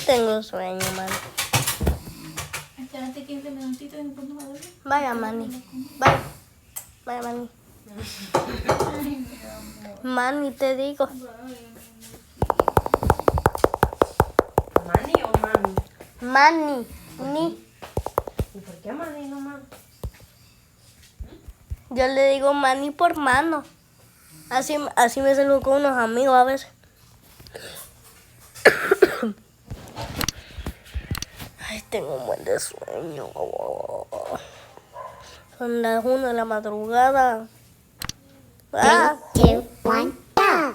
tengo sueño, man. Espérate 15 minutitos y después nos va a dormir. Vaya, Manny. Vaya. Vaya, Manny. Manny, te digo. ¿Manny o mami? Manny. Ni. ¿Y por qué Manny no mami? Yo le digo Manny por mano. Así me saludo con unos amigos a veces. Ay, tengo un buen de sueño. Son las 1 de la madrugada. Ah. 3, 2, 1, go!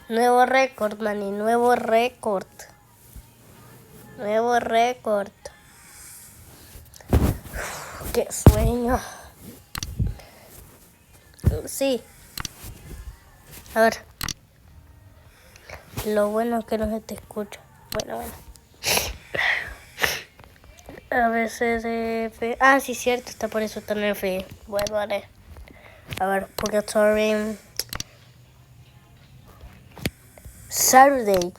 Nuevo récord, Manny, nuevo récord. Nuevo récord. Qué sueño. Sí. A ver. Lo bueno es que no se te escucha. Bueno. A veces F. Ah, sí, cierto, está por eso está en F. Bueno, vale. A ver, Purgatory. Saturday.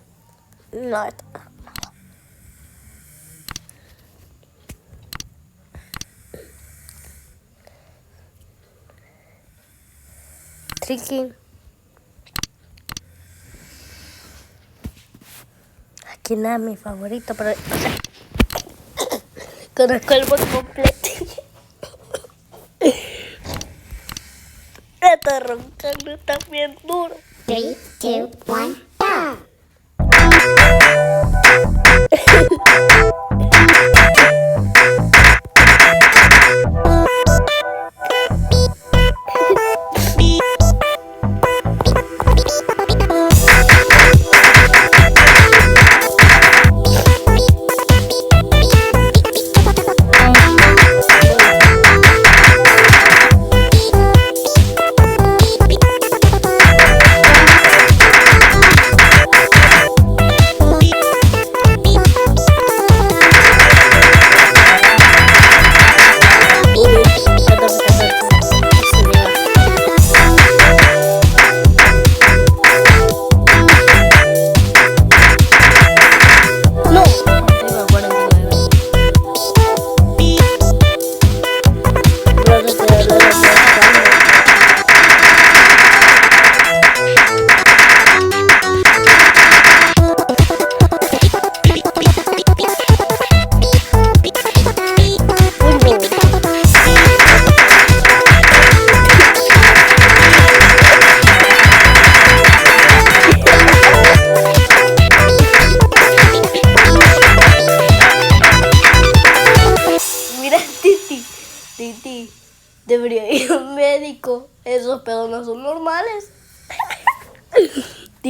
No, Tricky. Aquí nada, mi favorito, pero o sea, conozco el bot completo. Está roncando, está bien duro. 3, 2, 1, go!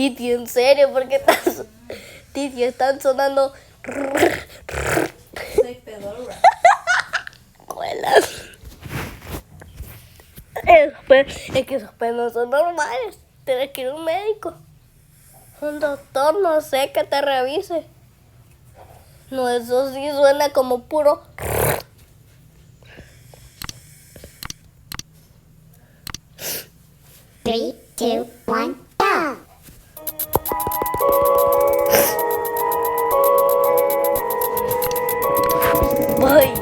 Titi, en serio, porque estás... Titi, están sonando... Like Pedora. Abuelas. Es que esos pelos no son normales. Tienes que ir a un médico. Un doctor, no sé, que te revise. No, eso sí suena como puro... 3, 2, 1, go! Voy.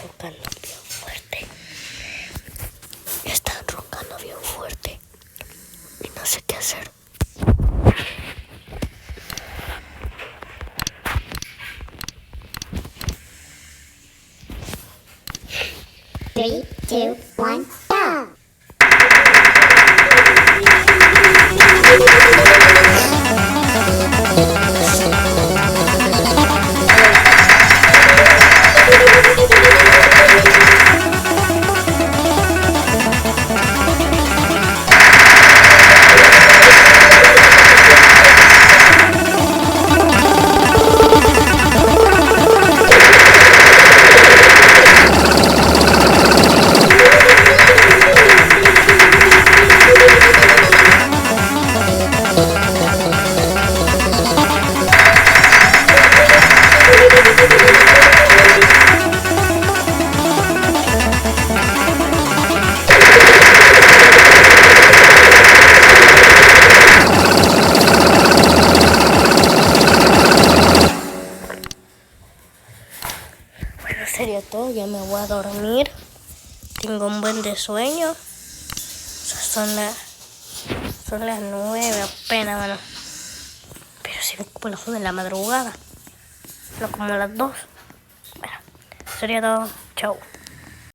Roncando bien fuerte. Están roncando bien fuerte. Y no sé qué hacer. Three, two, one, go! Sería todo, ya me voy a dormir. Tengo un buen de sueño. O sea, son las 9 apenas, bueno. Pero si me como las 1 de la madrugada. No como las 2. Bueno, sería todo. Chau.